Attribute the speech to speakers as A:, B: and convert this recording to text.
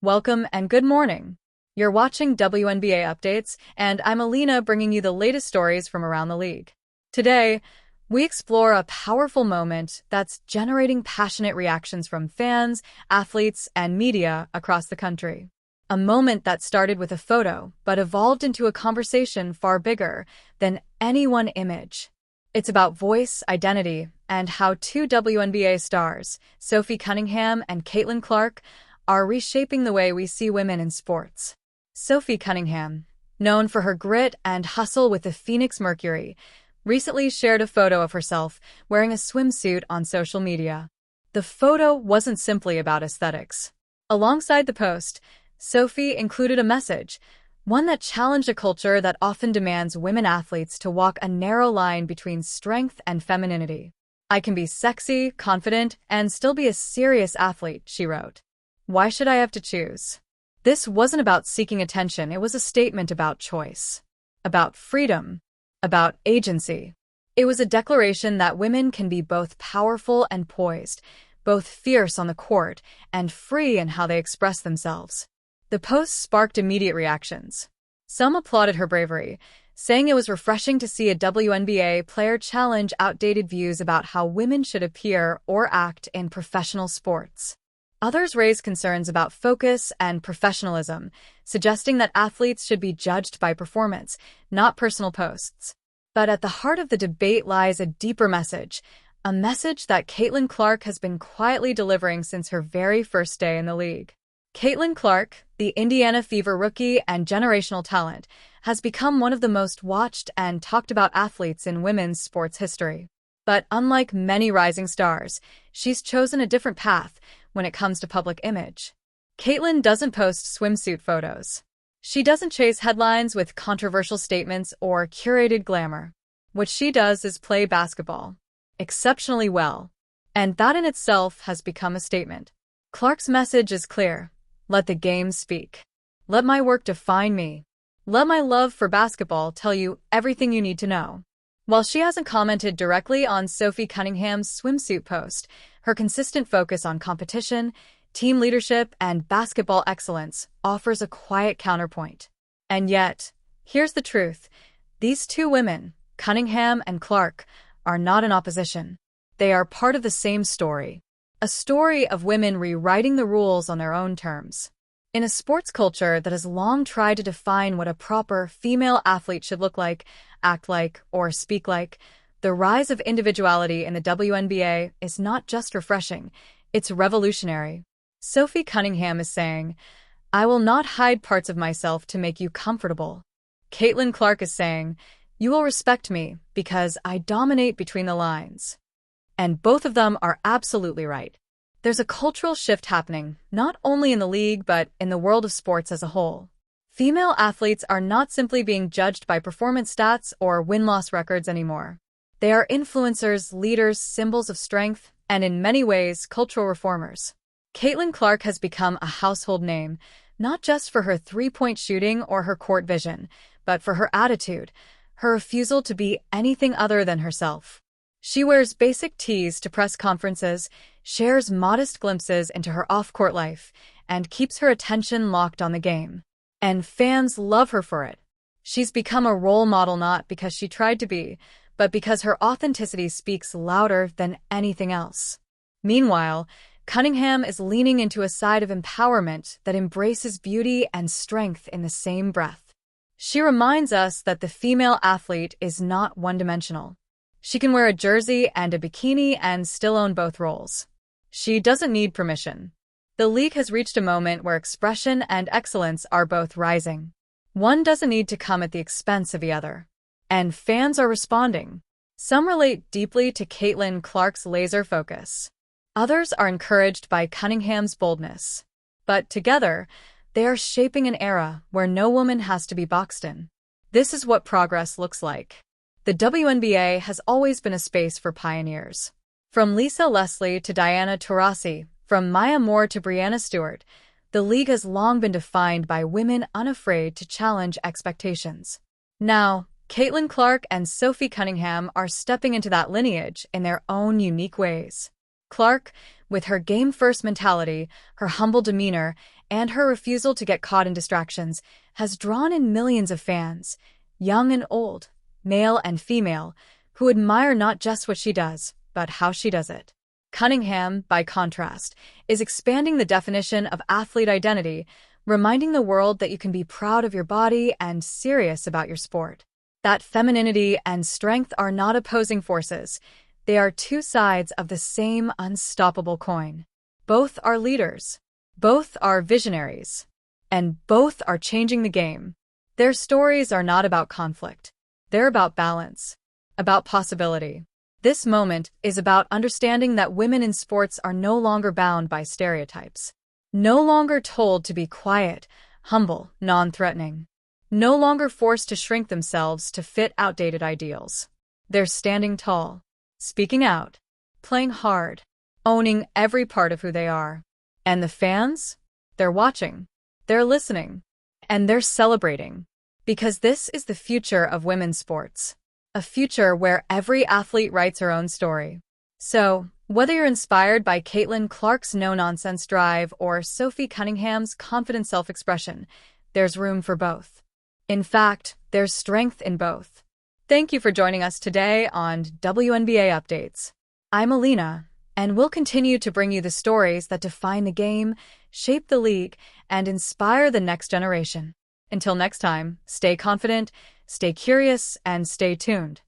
A: Welcome and good morning. You're watching WNBA Updates, and I'm Alina bringing you the latest stories from around the league. Today, we explore a powerful moment that's generating passionate reactions from fans, athletes, and media across the country. A moment that started with a photo, but evolved into a conversation far bigger than any one image. It's about voice, identity, and how two WNBA stars, Sophie Cunningham and Caitlin Clark, are reshaping the way we see women in sports. Sophie Cunningham, known for her grit and hustle with the Phoenix Mercury, recently shared a photo of herself wearing a swimsuit on social media. The photo wasn't simply about aesthetics. Alongside the post, Sophie included a message, one that challenged a culture that often demands women athletes to walk a narrow line between strength and femininity. "I can be sexy, confident, and still be a serious athlete," she wrote. "Why should I have to choose?" This wasn't about seeking attention, it was a statement about choice, about freedom, about agency. It was a declaration that women can be both powerful and poised, both fierce on the court and free in how they express themselves. The post sparked immediate reactions. Some applauded her bravery, saying it was refreshing to see a WNBA player challenge outdated views about how women should appear or act in professional sports. Others raised concerns about focus and professionalism, suggesting that athletes should be judged by performance, not personal posts. But at the heart of the debate lies a deeper message, a message that Caitlin Clark has been quietly delivering since her very first day in the league. Caitlin Clark, the Indiana Fever rookie and generational talent, has become one of the most watched and talked about athletes in women's sports history. But unlike many rising stars, she's chosen a different path when it comes to public image. Caitlin doesn't post swimsuit photos. She doesn't chase headlines with controversial statements or curated glamour. What she does is play basketball exceptionally well, and that in itself has become a statement. Clark's message is clear. Let the game speak. Let my work define me. Let my love for basketball tell you everything you need to know. While she hasn't commented directly on Sophie Cunningham's swimsuit post, her consistent focus on competition, team leadership, and basketball excellence offers a quiet counterpoint. And yet, here's the truth. These two women, Cunningham and Clark, are not in opposition. They are part of the same story. A story of women rewriting the rules on their own terms. In a sports culture that has long tried to define what a proper female athlete should look like, act like, or speak like, the rise of individuality in the WNBA is not just refreshing, it's revolutionary. Sophie Cunningham is saying, "I will not hide parts of myself to make you comfortable." Caitlin Clark is saying, "You will respect me because I dominate between the lines." And both of them are absolutely right. There's a cultural shift happening, not only in the league but in the world of sports as a whole. Female athletes are not simply being judged by performance stats or win-loss records anymore. They are influencers, leaders, symbols of strength, and in many ways, cultural reformers. Caitlin Clark has become a household name, not just for her three-point shooting or her court vision, but for her attitude, her refusal to be anything other than herself. She wears basic tees to press conferences, shares modest glimpses into her off-court life, and keeps her attention locked on the game. And fans love her for it. She's become a role model not because she tried to be, but because her authenticity speaks louder than anything else. Meanwhile, Cunningham is leaning into a side of empowerment that embraces beauty and strength in the same breath. She reminds us that the female athlete is not one-dimensional. She can wear a jersey and a bikini and still own both roles. She doesn't need permission. The league has reached a moment where expression and excellence are both rising. One doesn't need to come at the expense of the other. And fans are responding. Some relate deeply to Caitlin Clark's laser focus. Others are encouraged by Cunningham's boldness. But together, they are shaping an era where no woman has to be boxed in. This is what progress looks like. The WNBA has always been a space for pioneers. From Lisa Leslie to Diana Taurasi, from Maya Moore to Breanna Stewart, the league has long been defined by women unafraid to challenge expectations. Now, Caitlin Clark and Sophie Cunningham are stepping into that lineage in their own unique ways. Clark, with her game-first mentality, her humble demeanor, and her refusal to get caught in distractions has drawn in millions of fans, young and old, male and female, who admire not just what she does, but how she does it. Cunningham, by contrast, is expanding the definition of athlete identity, reminding the world that you can be proud of your body and serious about your sport. That femininity and strength are not opposing forces. They are two sides of the same unstoppable coin. Both are leaders. Both are visionaries. And both are changing the game. Their stories are not about conflict. They're about balance, about possibility. This moment is about understanding that women in sports are no longer bound by stereotypes. No longer told to be quiet, humble, non-threatening. No longer forced to shrink themselves to fit outdated ideals. They're standing tall, speaking out, playing hard, owning every part of who they are. And the fans? They're watching, they're listening, and they're celebrating. Because this is the future of women's sports. A future where every athlete writes her own story. So, whether you're inspired by Caitlin Clark's no-nonsense drive or Sophie Cunningham's confident self-expression, there's room for both. In fact, there's strength in both. Thank you for joining us today on WNBA Updates. I'm Alina, and we'll continue to bring you the stories that define the game, shape the league, and inspire the next generation. Until next time, stay confident, stay curious, and stay tuned.